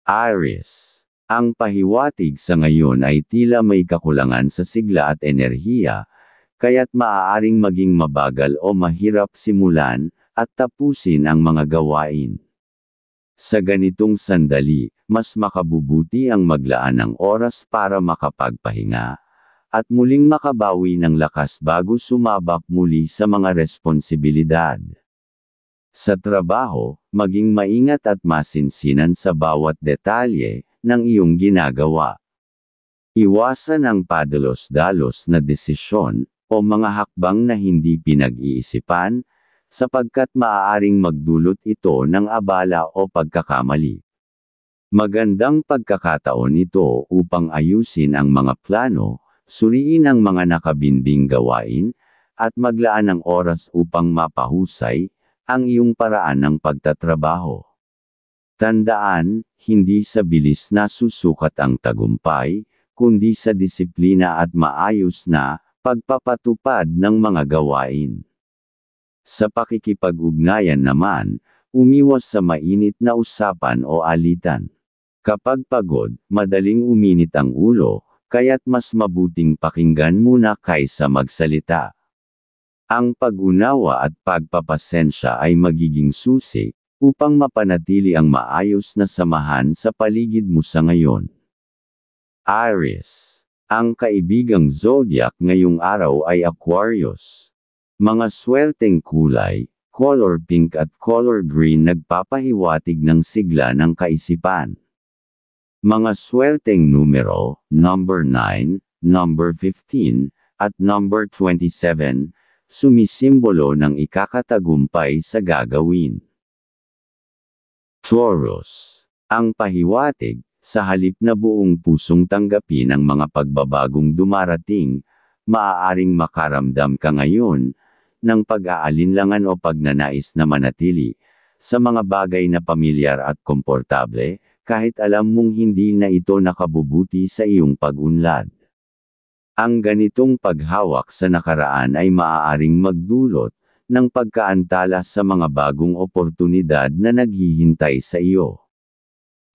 Aries. Ang pahiwatig sa ngayon ay tila may kakulangan sa sigla at enerhiya, kaya't maaaring maging mabagal o mahirap simulan at tapusin ang mga gawain. Sa ganitong sandali, mas makabubuti ang maglaan ng oras para makapagpahinga, at muling makabawi ng lakas bago sumabak muli sa mga responsibilidad. Sa trabaho, maging maingat at masinsinan sa bawat detalye ng iyong ginagawa. Iwasan ang padalos-dalos na desisyon o mga hakbang na hindi pinag-iisipan, sapagkat maaaring magdulot ito ng abala o pagkakamali. Magandang pagkakataon ito upang ayusin ang mga plano, suriin ang mga nakabinbing gawain, at maglaan ng oras upang mapahusay ang iyong paraan ng pagtatrabaho. Tandaan, hindi sa bilis na susukat ang tagumpay, kundi sa disiplina at maayos na pagpapatupad ng mga gawain. Sa pakikipag-ugnayan naman, umiwas sa mainit na usapan o alitan. Kapag pagod, madaling uminit ang ulo, kaya't mas mabuting pakinggan muna kaysa magsalita. Ang pag-unawa at pagpapasensya ay magiging susi, upang mapanatili ang maayos na samahan sa paligid mo sa ngayon. Aries. Ang kaibigang zodiac ngayong araw ay Aquarius. Mga swerteng kulay, color pink at color green nagpapahiwatig ng sigla ng kaisipan. Mga swerteng numero, number 9, number 15, at number 27, sumisimbolo ng ikakatagumpay sa gagawin. Taurus. Ang pahiwatig, sa halip na buong pusong tanggapin ang mga pagbabagong dumarating, maaaring makaramdam ka ngayon ng pag-aalinlangan o pagnanais na manatili sa mga bagay na pamilyar at komportable, kahit alam mong hindi na ito nakabubuti sa iyong pag-unlad. Ang ganitong paghawak sa nakaraan ay maaaring magdulot ng pagkaantala sa mga bagong oportunidad na naghihintay sa iyo.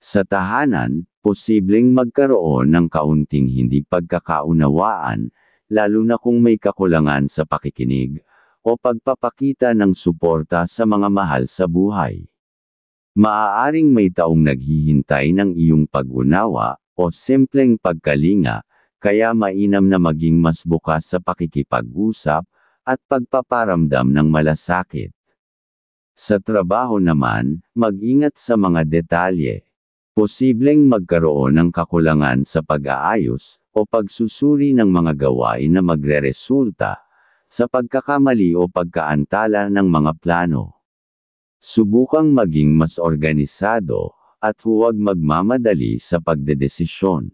Sa tahanan, posibleng magkaroon ng kaunting hindi pagkakaunawaan, lalo na kung may kakulangan sa pakikinig o pagpapakita ng suporta sa mga mahal sa buhay. Maaaring may taong naghihintay ng iyong pag-unawa o simpleng pagkalinga, kaya mainam na maging mas bukas sa pakikipag-usap at pagpaparamdam ng malasakit. Sa trabaho naman, mag-ingat sa mga detalye. Posibleng magkaroon ng kakulangan sa pag-aayos o pagsusuri ng mga gawain na magreresulta sa pagkakamali o pagkaantala ng mga plano. Subukang maging mas organisado at huwag magmamadali sa pagdedesisyon.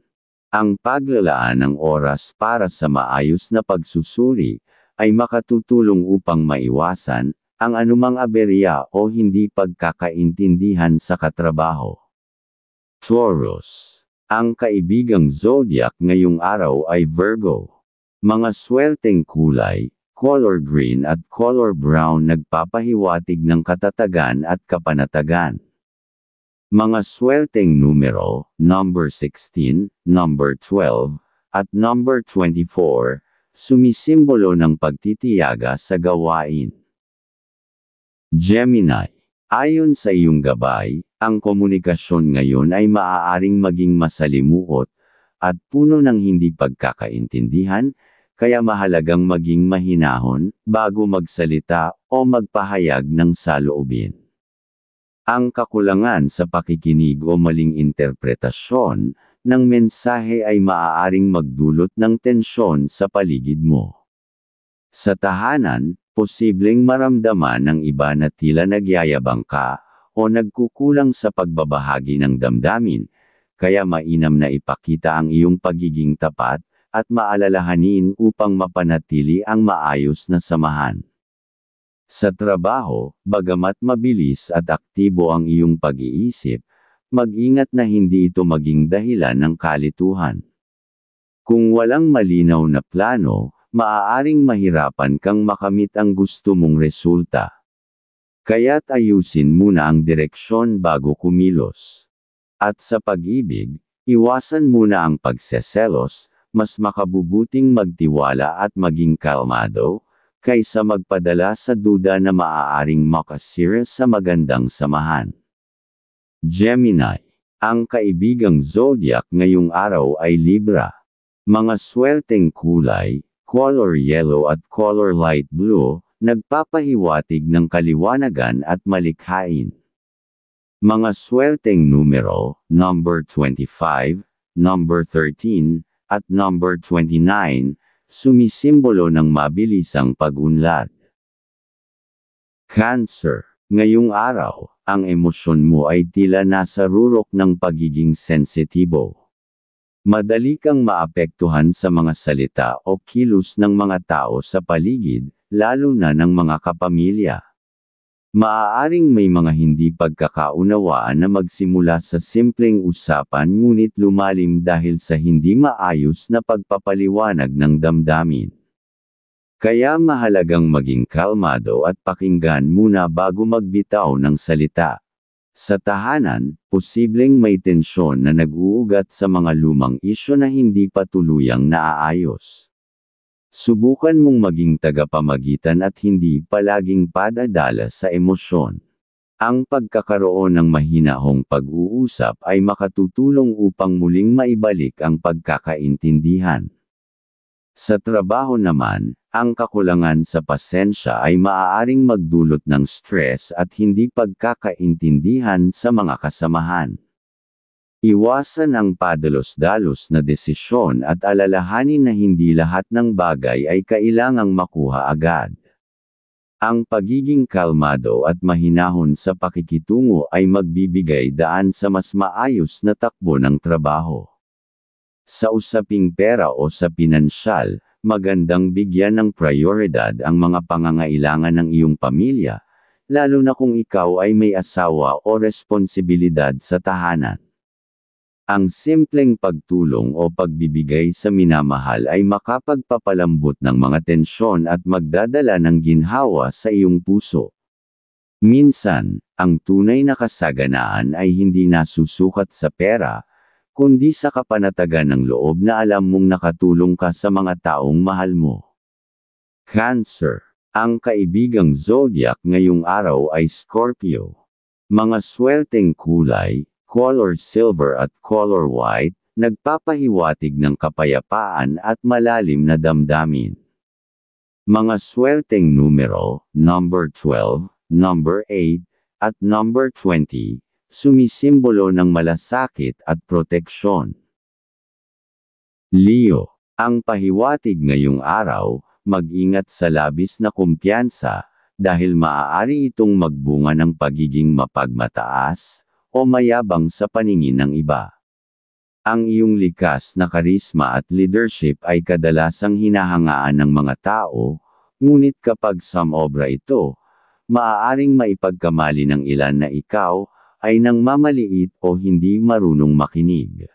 Ang paglalaan ng oras para sa maayos na pagsusuri ay makatutulong upang maiwasan ang anumang aberya o hindi pagkakaintindihan sa katrabaho. Taurus. Ang kaibigang zodiac ngayong araw ay Virgo. Mga swerteng kulay, color green at color brown nagpapahiwatig ng katatagan at kapanatagan. Mga swerteng numero, number 16, number 12, at number 24, sumisimbolo ng pagtitiyaga sa gawain. Gemini. Ayon sa iyong gabay, ang komunikasyon ngayon ay maaaring maging masalimuot at puno ng hindi pagkakaintindihan, kaya mahalagang maging mahinahon bago magsalita o magpahayag ng saloobin. Ang kakulangan sa pakikinig o maling interpretasyon ng mensahe ay maaaring magdulot ng tensyon sa paligid mo. Sa tahanan, posibleng maramdaman ng iba na tila nagyayabang ka o nagkukulang sa pagbabahagi ng damdamin, kaya mainam na ipakita ang iyong pagiging tapat at maalalahanin upang mapanatili ang maayos na samahan. Sa trabaho, bagamat mabilis at aktibo ang iyong pag-iisip, mag-ingat na hindi ito maging dahilan ng kalituhan. Kung walang malinaw na plano, maaaring mahirapan kang makamit ang gusto mong resulta. Kaya't ayusin muna ang direksyon bago kumilos. At sa pag-ibig, iwasan muna ang pagseselos, mas makabubuting magtiwala at maging kalmado, kaysa magpadala sa duda na maaaring makasira sa magandang samahan. Gemini. Ang kaibigang zodiac ngayong araw ay Libra. Mga swerteng kulay, color yellow at color light blue, nagpapahiwatig ng kaliwanagan at malikhain. Mga swerteng numero, number 25, number 13, at number 29, sumisimbolo ng mabilisang pag-unlad. Cancer. Ngayong araw, ang emosyon mo ay tila nasa rurok ng pagiging sensitibo. Madali kang maapektuhan sa mga salita o kilos ng mga tao sa paligid, lalo na ng mga kapamilya. Maaaring may mga hindi pagkakaunawaan na magsimula sa simpleng usapan ngunit lumalim dahil sa hindi maayos na pagpapaliwanag ng damdamin. Kaya mahalagang maging kalmado at pakinggan muna bago magbitaw ng salita. Sa tahanan, posibleng may tensyon na nag-uugat sa mga lumang isyu na hindi pa tuluyang naaayos. Subukan mong maging tagapamagitan at hindi palaging padadala sa emosyon. Ang pagkakaroon ng mahinahong pag-uusap ay makatutulong upang muling maibalik ang pagkakaintindihan. Sa trabaho naman, ang kakulangan sa pasensya ay maaaring magdulot ng stress at hindi pagkakaintindihan sa mga kasamahan. Iwasan ang padalos-dalos na desisyon at alalahanin na hindi lahat ng bagay ay kailangang makuha agad. Ang pagiging kalmado at mahinahon sa pakikitungo ay magbibigay daan sa mas maayos na takbo ng trabaho. Sa usaping pera o sa pinansyal, magandang bigyan ng prioridad ang mga pangangailangan ng iyong pamilya, lalo na kung ikaw ay may asawa o responsibilidad sa tahanan. Ang simpleng pagtulong o pagbibigay sa minamahal ay makapagpapalambot ng mga tensyon at magdadala ng ginhawa sa iyong puso. Minsan, ang tunay na kasaganaan ay hindi nasusukat sa pera, kundi sa kapanatagan ng loob na alam mong nakatulong ka sa mga taong mahal mo. Cancer. Ang kaibigang zodiac ngayong araw ay Scorpio. Mga swerteng kulay, color silver at color white, nagpapahiwatig ng kapayapaan at malalim na damdamin. Mga swerteng numero, number 12, number 8, at number 20, sumisimbolo ng malasakit at proteksyon. Leo. Ang pahiwatig ngayong araw, mag-ingat sa labis na kumpiyansa, dahil maaari itong magbunga ng pagiging mapagmataas, o mayabang sa paningin ng iba. Ang iyong likas na karisma at leadership ay kadalasang hinahangaan ng mga tao, ngunit kapag samobra ito, maaaring maipagkamali ng ilan na ikaw ay nang mamaliit o hindi marunong makinig.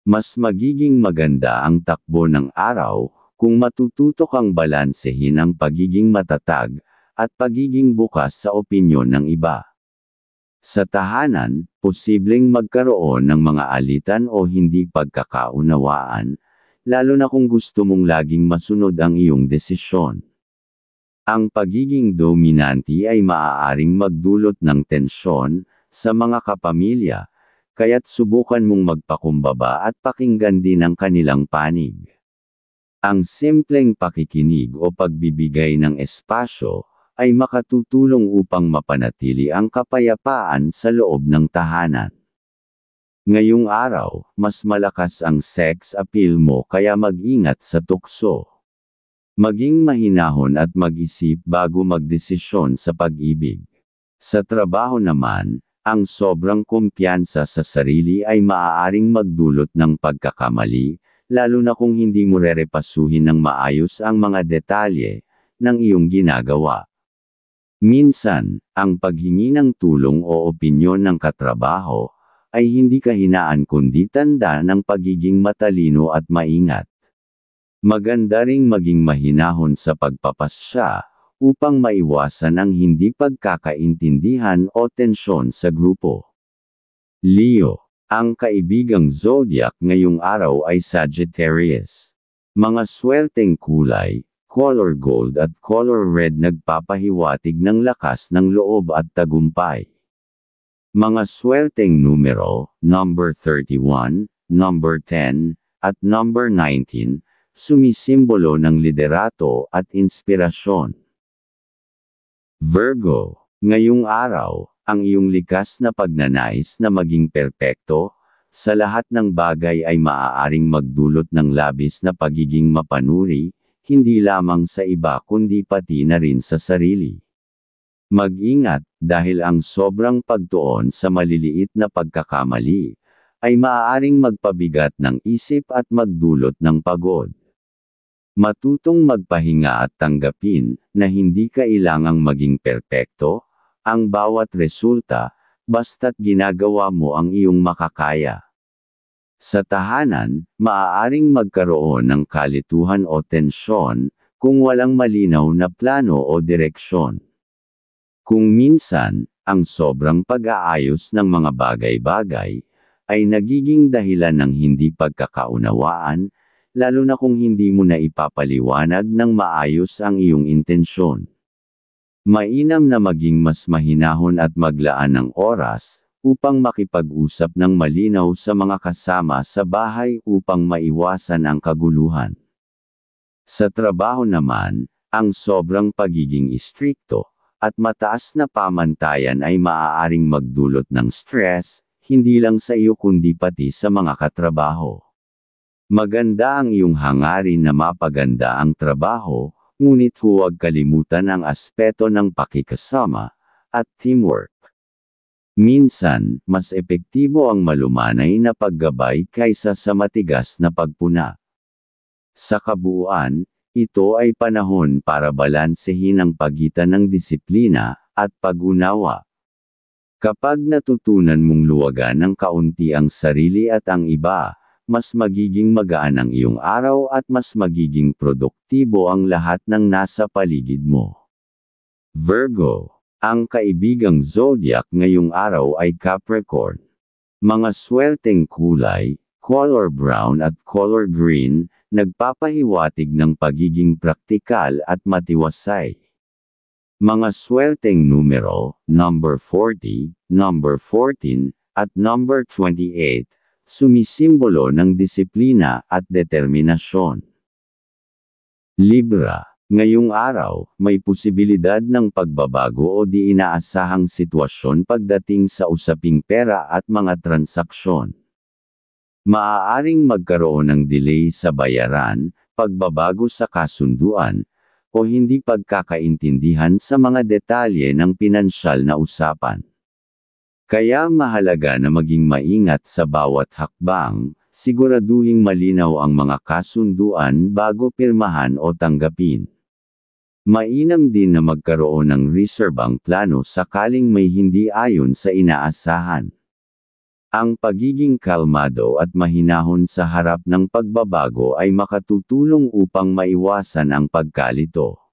Mas magiging maganda ang takbo ng araw kung matututo kang balansehin ang pagiging matatag at pagiging bukas sa opinyon ng iba. Sa tahanan, posibleng magkaroon ng mga alitan o hindi pagkakaunawaan, lalo na kung gusto mong laging masunod ang iyong desisyon. Ang pagiging dominante ay maaaring magdulot ng tensyon sa mga kapamilya, kaya't subukan mong magpakumbaba at pakinggan din ang kanilang panig. Ang simpleng pakikinig o pagbibigay ng espasyo ay makatutulong upang mapanatili ang kapayapaan sa loob ng tahanan. Ngayong araw, mas malakas ang sex appeal mo kaya mag-ingat sa tukso. Maging mahinahon at mag-isip bago magdesisyon sa pag-ibig. Sa trabaho naman, ang sobrang kumpiyansa sa sarili ay maaaring magdulot ng pagkakamali, lalo na kung hindi mo rerepasuhin ng maayos ang mga detalye ng iyong ginagawa. Minsan, ang paghingi ng tulong o opinyon ng katrabaho ay hindi kahinaan kundi tanda ng pagiging matalino at maingat. Maganda ring maging mahinahon sa pagpapasya upang maiwasan ang hindi pagkakaintindihan o tensyon sa grupo. Leo. Ang kaibigang zodiac ngayong araw ay Sagittarius. Mga swerteng kulay, color gold at color red nagpapahiwatig ng lakas ng loob at tagumpay. Mga swerteng numero, number 31, number 10, at number 19, sumisimbolo ng liderato at inspirasyon. Virgo, ngayong araw, ang iyong likas na pagnanais na maging perpekto, sa lahat ng bagay ay maaaring magdulot ng labis na pagiging mapanuri, hindi lamang sa iba kundi pati na rin sa sarili. Mag-ingat, dahil ang sobrang pagtuon sa maliliit na pagkakamali, ay maaaring magpabigat ng isip at magdulot ng pagod. Matutong magpahinga at tanggapin, na hindi kailangang maging perpekto, ang bawat resulta, basta't ginagawa mo ang iyong makakaya. Sa tahanan, maaaring magkaroon ng kalituhan o tensyon, kung walang malinaw na plano o direksyon. Kung minsan, ang sobrang pag-aayos ng mga bagay-bagay, ay nagiging dahilan ng hindi pagkakaunawaan, lalo na kung hindi mo na ipapaliwanag ng maayos ang iyong intensyon. Mainam na maging mas mahinahon at maglaan ng oras, upang makipag-usap ng malinaw sa mga kasama sa bahay upang maiwasan ang kaguluhan. Sa trabaho naman, ang sobrang pagiging istrikto, at mataas na pamantayan ay maaaring magdulot ng stress, hindi lang sa iyo kundi pati sa mga katrabaho. Maganda ang iyong hangarin na mapaganda ang trabaho, ngunit huwag kalimutan ang aspeto ng pakikasama, at teamwork. Minsan, mas epektibo ang malumanay na paggabay kaysa sa matigas na pagpuna. Sa kabuuan, ito ay panahon para balansehin ang pagitan ng disiplina, at pag-unawa. Kapag natutunan mong luwagan ng kaunti ang sarili at ang iba, mas magiging magaan ang iyong araw at mas magiging produktibo ang lahat ng nasa paligid mo. Virgo, ang kaibigang zodiac ngayong araw ay Capricorn. Mga swerteng kulay, color brown at color green, nagpapahiwatig ng pagiging praktikal at matiwasay. Mga swerteng numero, number 40, number 14, at number 28, sumisimbolo ng disiplina at determinasyon. Libra, ngayong araw, may posibilidad ng pagbabago o di inaasahang sitwasyon pagdating sa usaping pera at mga transaksyon. Maaaring magkaroon ng delay sa bayaran, pagbabago sa kasunduan, o hindi pagkakaintindihan sa mga detalye ng pinansyal na usapan. Kaya mahalaga na maging maingat sa bawat hakbang, siguraduhing malinaw ang mga kasunduan bago pirmahan o tanggapin. Mainam din na magkaroon ng reserve ang plano sakaling may hindi ayon sa inaasahan. Ang pagiging kalmado at mahinahon sa harap ng pagbabago ay makatutulong upang maiwasan ang pagkalito.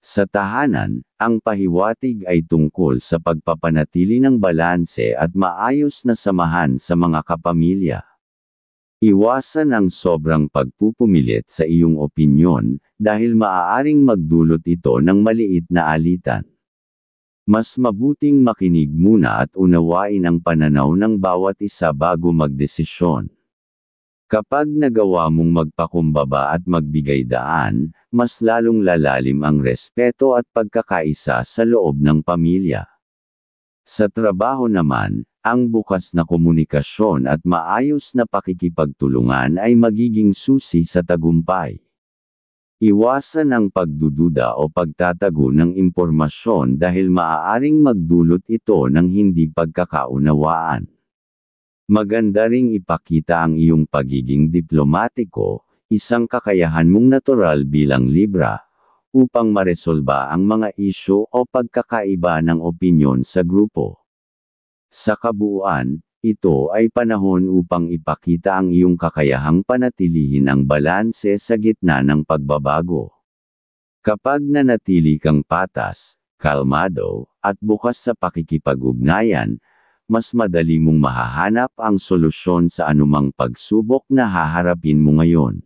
Sa tahanan, ang pahiwatig ay tungkol sa pagpapanatili ng balanse at maayos na samahan sa mga kapamilya. Iwasan ang sobrang pagpupumilit sa iyong opinyon, dahil maaaring magdulot ito ng maliit na alitan. Mas mabuting makinig muna at unawain ang pananaw ng bawat isa bago magdesisyon. Kapag nagawa mong magpakumbaba at magbigay daan, mas lalong lalalim ang respeto at pagkakaisa sa loob ng pamilya. Sa trabaho naman, ang bukas na komunikasyon at maayos na pakikipagtulungan ay magiging susi sa tagumpay. Iwasan ang pagdududa o pagtatago ng impormasyon dahil maaaring magdulot ito ng hindi pagkakaunawaan. Maganda ring ipakita ang iyong pagiging diplomatiko, isang kakayahan mong natural bilang Libra, upang maresolba ang mga isyu o pagkakaiba ng opinyon sa grupo. Sa kabuuan, ito ay panahon upang ipakita ang iyong kakayahang panatilihin ang balanse sa gitna ng pagbabago. Kapag nanatili kang patas, kalmado, at bukas sa pakikipag-ugnayan, mas madali mong mahahanap ang solusyon sa anumang pagsubok na haharapin mo ngayon.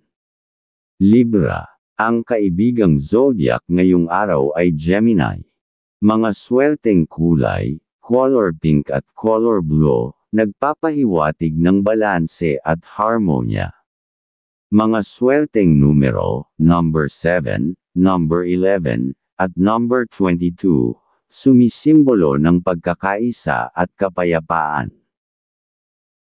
Libra. Ang kaibigang zodiac ngayong araw ay Gemini. Mga swerteng kulay, color pink at color blue, nagpapahiwatig ng balanse at harmonya. Mga swerteng numero, number 7, number 11, at number 22, sumisimbolo ng pagkakaisa at kapayapaan.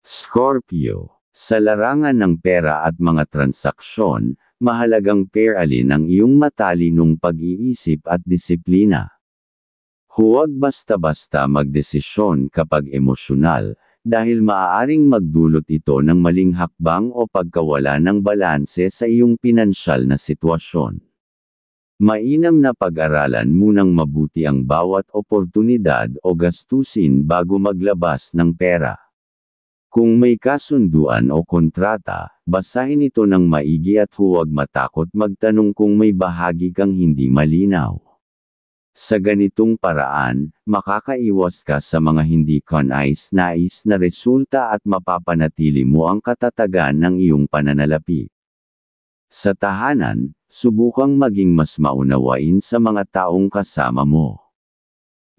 Scorpio. Sa larangan ng pera at mga transaksyon, mahalagang pairalin ang iyong matalinong pag-iisip at disiplina. Huwag basta-basta magdesisyon kapag emosyonal, dahil maaaring magdulot ito ng maling hakbang o pagkawala ng balanse sa iyong pinansyal na sitwasyon. Mainam na pag-aralan munang mabuti ang bawat oportunidad o gastusin bago maglabas ng pera. Kung may kasunduan o kontrata, basahin ito ng maigi at huwag matakot magtanong kung may bahagi kang hindi malinaw. Sa ganitong paraan, makakaiwas ka sa mga hindi kanais-nais na resulta at mapapanatili mo ang katatagan ng iyong pananalapi. Sa tahanan, subukang maging mas maunawain sa mga taong kasama mo.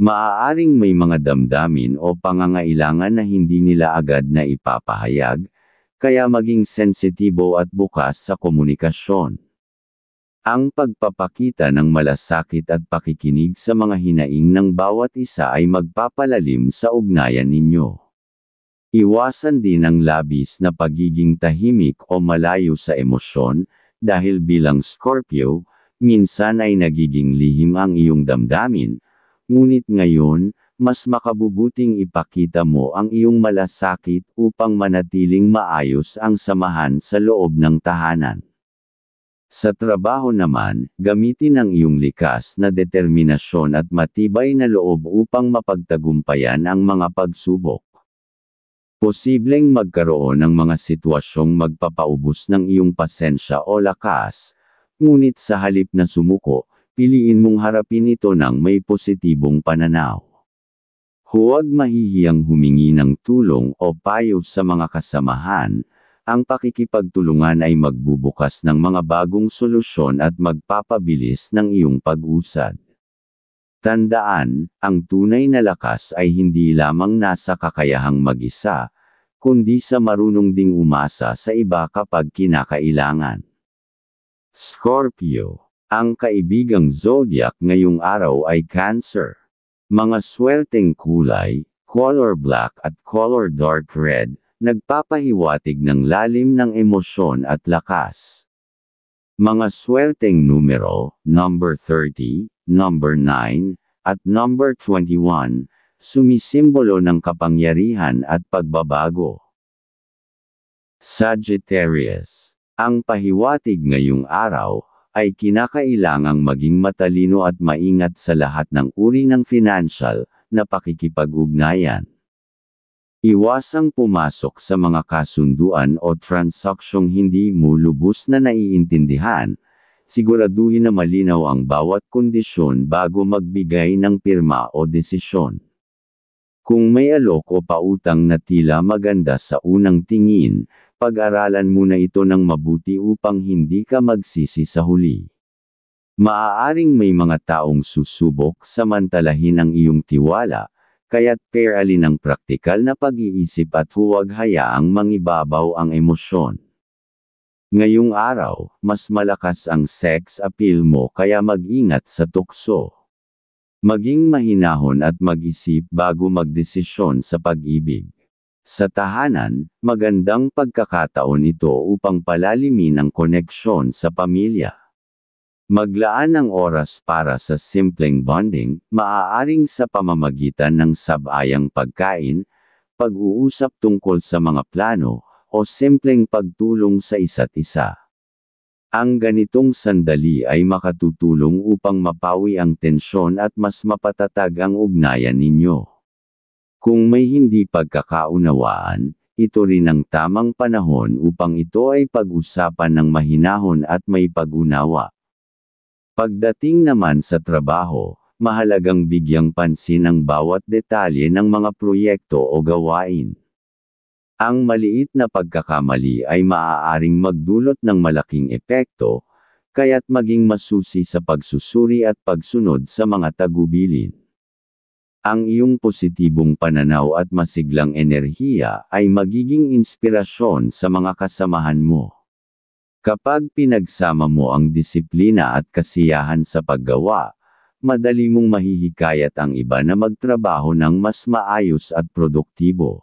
Maaaring may mga damdamin o pangangailangan na hindi nila agad na ipapahayag, kaya maging sensitibo at bukas sa komunikasyon. Ang pagpapakita ng malasakit at pakikinig sa mga hinaing ng bawat isa ay magpapalalim sa ugnayan ninyo. Iwasan din ang labis na pagiging tahimik o malayo sa emosyon, dahil bilang Scorpio, minsan ay nagiging lihim ang iyong damdamin. Ngunit ngayon, mas makabubuting ipakita mo ang iyong malasakit upang manatiling maayos ang samahan sa loob ng tahanan. Sa trabaho naman, gamitin ang iyong likas na determinasyon at matibay na loob upang mapagtagumpayan ang mga pagsubok. Posibleng magkaroon ng mga sitwasyong magpapaubos ng iyong pasensya o lakas, ngunit sa halip na sumuko, piliin mong harapin ito ng may positibong pananaw. Huwag mahihiyang humingi ng tulong o payo sa mga kasamahan. Ang pakikipagtulungan ay magbubukas ng mga bagong solusyon at magpapabilis ng iyong pag-usad. Tandaan, ang tunay na lakas ay hindi lamang nasa kakayahang mag-isa, kundi sa marunong ding umasa sa iba kapag kinakailangan. Scorpio. Ang kaibigang zodiac ngayong araw ay Cancer. Mga swerteng kulay, color black at color dark red, nagpapahiwatig ng lalim ng emosyon at lakas. Mga swerteng numero, number 30, number 9, at number 21, sumisimbolo ng kapangyarihan at pagbabago. Sagittarius. Ang pahiwatig ngayong araw, ay kinakailangang maging matalino at maingat sa lahat ng uri ng financial na pakikipag-ugnayan. Iwasang pumasok sa mga kasunduan o transaksyong hindi mo lubos na naiintindihan. Siguraduhin na malinaw ang bawat kondisyon bago magbigay ng pirma o desisyon. Kung may alok o pautang na tila maganda sa unang tingin, pag-aralan muna ito ng mabuti upang hindi ka magsisi sa huli. Maaaring may mga taong susubok samantalahin ang iyong tiwala, kaya't pairalin ang praktikal na pag-iisip at huwag hayaang mangibabaw ang emosyon. Ngayong araw, mas malakas ang sex appeal mo kaya mag-ingat sa tukso. Maging mahinahon at mag-isip bago magdesisyon sa pag-ibig. Sa tahanan, magandang pagkakataon ito upang palalimin ang koneksyon sa pamilya. Maglaan ng oras para sa simpleng bonding, maaaring sa pamamagitan ng sabayang pagkain, pag-uusap tungkol sa mga plano, o simpleng pagtulong sa isa't isa. Ang ganitong sandali ay makatutulong upang mapawi ang tensyon at mas mapatatag ang ugnayan ninyo. Kung may hindi pagkakaunawaan, ito rin ang tamang panahon upang ito ay pag-usapan ng mahinahon at may pag-unawa. Pagdating naman sa trabaho, mahalagang bigyang pansin ang bawat detalye ng mga proyekto o gawain. Ang maliit na pagkakamali ay maaaring magdulot ng malaking epekto, kaya't maging masusi sa pagsusuri at pagsunod sa mga tagubilin. Ang iyong positibong pananaw at masiglang enerhiya ay magiging inspirasyon sa mga kasamahan mo. Kapag pinagsama mo ang disiplina at kasiyahan sa paggawa, madali mong mahihikayat ang iba na magtrabaho ng mas maayos at produktibo.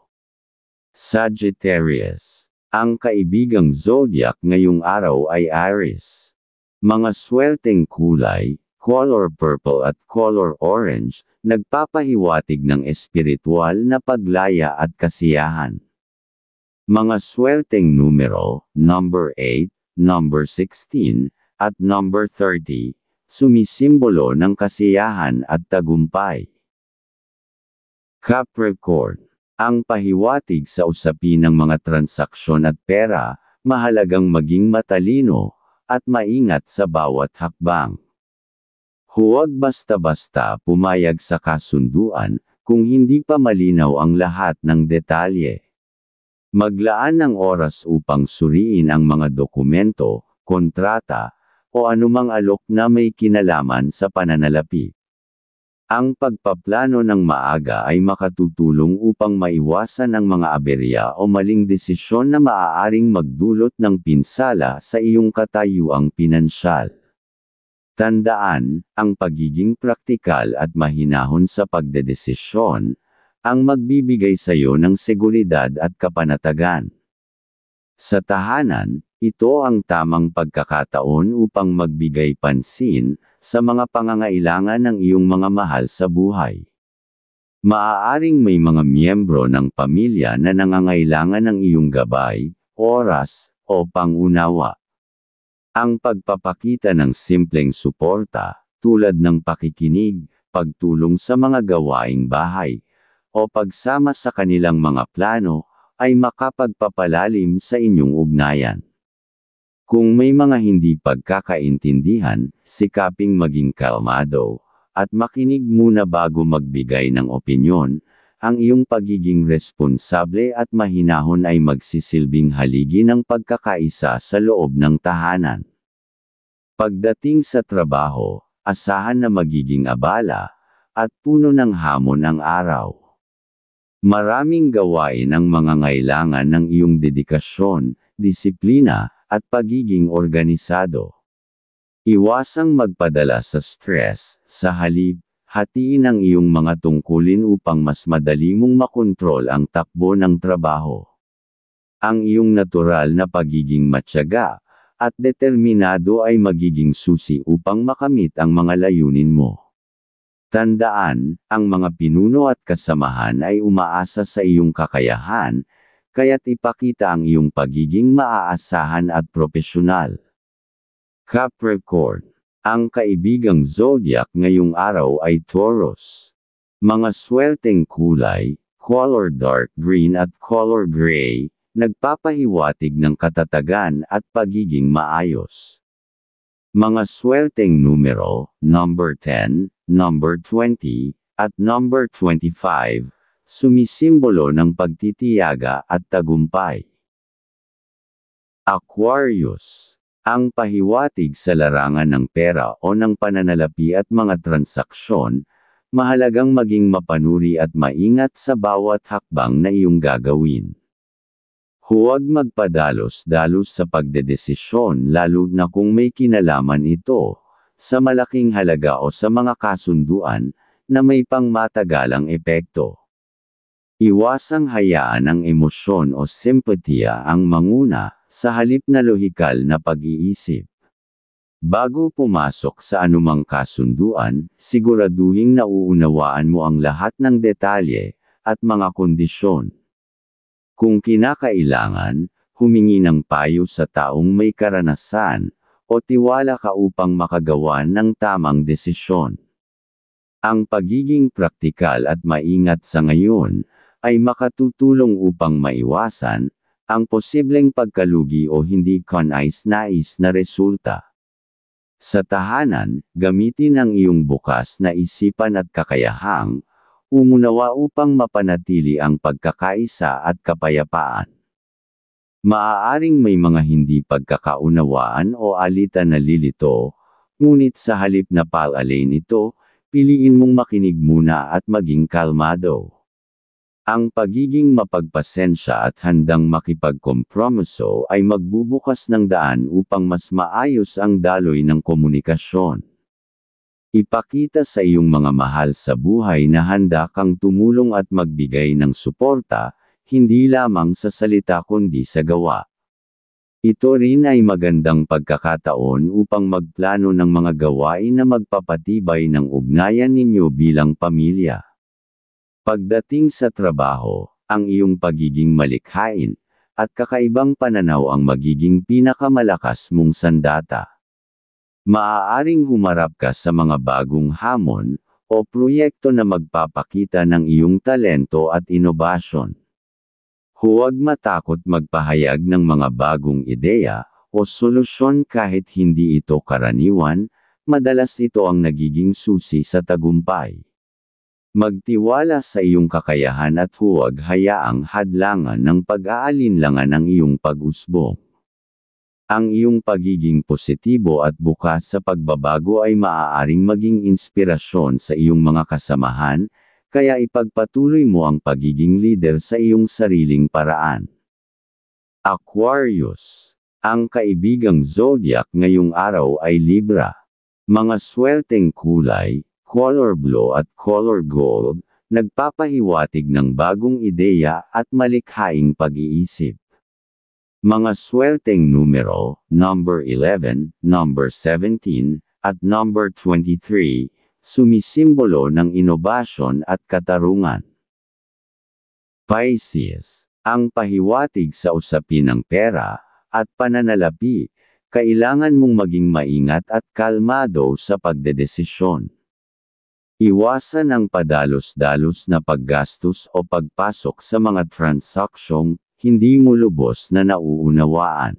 Sagittarius. Ang kaibigang zodiac ngayong araw ay Aries. Mga swerteng kulay, color purple at color orange, nagpapahiwatig ng espiritual na paglaya at kasiyahan. Mga swerteng numero, number 8, number 16, at number 30, sumisimbolo ng kasiyahan at tagumpay. Capricorn. Ang pahiwatig sa usapin ng mga transaksyon at pera, mahalagang maging matalino, at maingat sa bawat hakbang. Huwag basta-basta pumayag sa kasunduan, kung hindi pa malinaw ang lahat ng detalye. Maglaan ng oras upang suriin ang mga dokumento, kontrata, o anumang alok na may kinalaman sa pananalapi. Ang pagpaplano ng maaga ay makatutulong upang maiwasan ang mga aberya o maling desisyon na maaaring magdulot ng pinsala sa iyong katayuang pinansyal. Tandaan, ang pagiging praktikal at mahinahon sa pagdedesisyon, ang magbibigay sa iyo ng seguridad at kapanatagan. Sa tahanan, ito ang tamang pagkakataon upang magbigay pansin sa mga pangangailangan ng iyong mga mahal sa buhay. Maaaring may mga miyembro ng pamilya na nangangailangan ng iyong gabay, oras, o pangunawa. Ang pagpapakita ng simpleng suporta, tulad ng pakikinig, pagtulong sa mga gawaing bahay, o pagsama sa kanilang mga plano, ay makapagpapalalim sa inyong ugnayan. Kung may mga hindi pagkakaintindihan, sikaping maging kalmado, at makinig muna bago magbigay ng opinyon, ang iyong pagiging responsable at mahinahon ay magsisilbing haligi ng pagkakaisa sa loob ng tahanan. Pagdating sa trabaho, asahan na magiging abala, at puno ng hamon ang araw. Maraming gawain ang mangangailangan ng iyong dedikasyon, disiplina, at pagiging organisado. Iwasang magpadala sa stress, sa halip, hatiin ang iyong mga tungkulin upang mas madali mong makontrol ang takbo ng trabaho. Ang iyong natural na pagiging matyaga, at determinado ay magiging susi upang makamit ang mga layunin mo. Tandaan, ang mga pinuno at kasamahan ay umaasa sa iyong kakayahan, kaya't ipakita ang iyong pagiging maaasahan at propesyonal. Capricorn. Ang kaibigang zodiac ngayong araw ay Taurus. Mga swerteng kulay, color dark green at color gray, nagpapahiwatig ng katatagan at pagiging maayos. Mga swerteng numero, number 10, number 20, at number 25, sumisimbolo ng pagtitiyaga at tagumpay. Aquarius. Ang pahiwatig sa larangan ng pera o ng pananalapi at mga transaksyon, mahalagang maging mapanuri at maingat sa bawat hakbang na iyong gagawin. Huwag magpadalos-dalos sa pagdedesisyon lalo na kung may kinalaman ito sa malaking halaga o sa mga kasunduan na may pangmatagalang epekto. Iwasang hayaan ang emosyon o simpatiya ang manguna, sa halip na lohikal na pag-iisip. Bago pumasok sa anumang kasunduan, siguraduhing nauunawaan mo ang lahat ng detalye, at mga kondisyon. Kung kinakailangan, humingi ng payo sa taong may karanasan, o tiwala ka upang makagawa ng tamang desisyon. Ang pagiging praktikal at maingat sa ngayon, ay makatutulong upang maiwasan ang posibleng pagkalugi o hindi kanais-nais na resulta. Sa tahanan, gamitin ang iyong bukas na isipan at kakayahang umunawa upang mapanatili ang pagkakaisa at kapayapaan. Maaaring may mga hindi pagkakaunawaan o alitan na lilito, ngunit sa halip na paalalain ito, piliin mong makinig muna at maging kalmado. Ang pagiging mapagpasensya at handang makipagkompromiso ay magbubukas ng daan upang mas maayos ang daloy ng komunikasyon. Ipakita sa iyong mga mahal sa buhay na handa kang tumulong at magbigay ng suporta, hindi lamang sa salita kundi sa gawa. Ito rin ay magandang pagkakataon upang magplano ng mga gawain na magpapatibay ng ugnayan ninyo bilang pamilya. Pagdating sa trabaho, ang iyong pagiging malikhain at kakaibang pananaw ang magiging pinakamalakas mong sandata. Maaaring humarap ka sa mga bagong hamon o proyekto na magpapakita ng iyong talento at inobasyon. Huwag matakot magpahayag ng mga bagong ideya o solusyon kahit hindi ito karaniwan, madalas ito ang nagiging susi sa tagumpay. Magtiwala sa iyong kakayahan at huwag hayaang hadlangan ng pag-aalinlangan ng iyong pag-usbong. Ang iyong pagiging positibo at bukas sa pagbabago ay maaaring maging inspirasyon sa iyong mga kasamahan, kaya ipagpatuloy mo ang pagiging leader sa iyong sariling paraan. Aquarius. Ang kaibigang zodiac ngayong araw ay Libra. Mga swerteng kulay, color blue at color gold, nagpapahiwatig ng bagong ideya at malikhaing pag-iisip. Mga swerteng numero, number 11, number 17, at number 23, sumisimbolo ng inobasyon at katarungan. Pisces. Ang pahiwatig sa usapin ng pera at pananalapi, kailangan mong maging maingat at kalmado sa pagdedesisyon. Iwasan ang padalos-dalos na paggastos o pagpasok sa mga transaksyong hindi mo lubos na nauunawaan.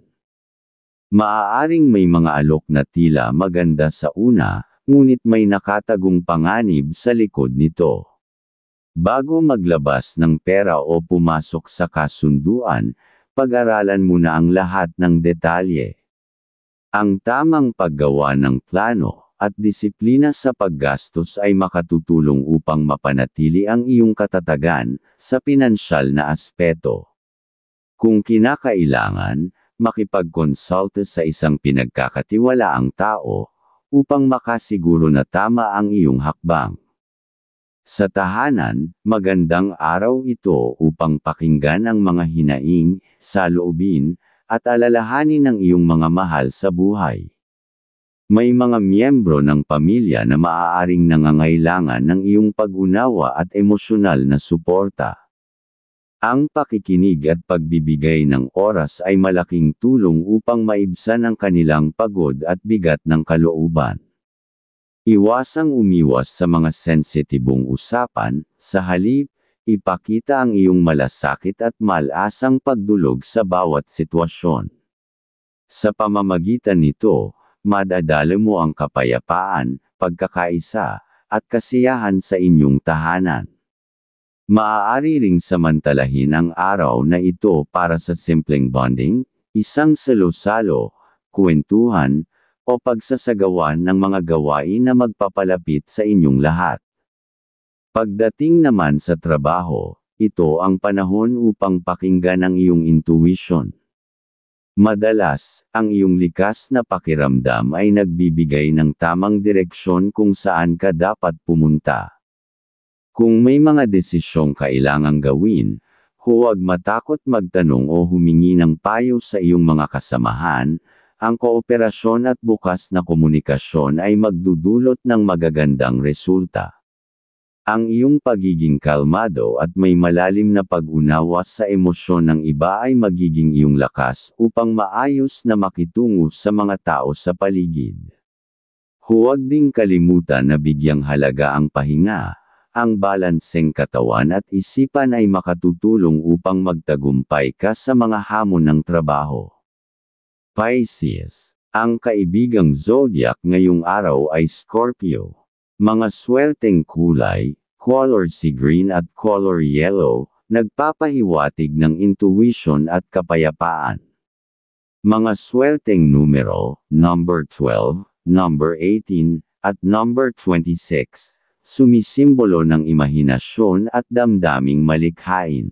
Maaaring may mga alok na tila maganda sa una, ngunit may nakatagong panganib sa likod nito. Bago maglabas ng pera o pumasok sa kasunduan, pag-aralan muna ang lahat ng detalye. Ang tamang paggawa ng plano at disiplina sa paggastos ay makatutulong upang mapanatili ang iyong katatagan sa pinansyal na aspeto. Kung kinakailangan, makipagkonsulta sa isang pinagkakatiwalaang tao upang makasiguro na tama ang iyong hakbang. Sa tahanan, magandang araw ito upang pakinggan ang mga hinaing, saloobin, at alalahanin ng iyong mga mahal sa buhay. May mga miyembro ng pamilya na maaaring nangangailangan ng iyong pag-unawa at emosyonal na suporta. Ang pakikinig at pagbibigay ng oras ay malaking tulong upang maibsan ang kanilang pagod at bigat ng kalooban. Iwasang umiwas sa mga sensitibong usapan, sa halip, ipakita ang iyong malasakit at malasang pagdulog sa bawat sitwasyon. Sa pamamagitan nito, madadala mo ang kapayapaan, pagkakaisa, at kasiyahan sa inyong tahanan. Maaari ring samantalahin ang araw na ito para sa simpleng bonding, isang salo-salo, kwentuhan, o pagsasagawan ng mga gawain na magpapalapit sa inyong lahat. Pagdating naman sa trabaho, ito ang panahon upang pakinggan ang iyong intuition. Madalas, ang iyong likas na pakiramdam ay nagbibigay ng tamang direksyon kung saan ka dapat pumunta. Kung may mga desisyong kailangang gawin, huwag matakot magtanong o humingi ng payo sa iyong mga kasamahan, ang kooperasyon at bukas na komunikasyon ay magdudulot ng magagandang resulta. Ang iyong pagiging kalmado at may malalim na pag-unawa sa emosyon ng iba ay magiging iyong lakas upang maayos na makitungo sa mga tao sa paligid. Huwag ding kalimutan na bigyang halaga ang pahinga. Ang balanseng katawan at isipan ay makatutulong upang magtagumpay ka sa mga hamon ng trabaho. Pisces. Ang kaibigang zodiac ngayong araw ay Scorpio. Mga swerteng kulay, color sea green at color yellow, nagpapahiwatig ng intuition at kapayapaan. Mga swerteng numero, number 12, number 18, at number 26, sumisimbolo ng imahinasyon at damdaming malikhain.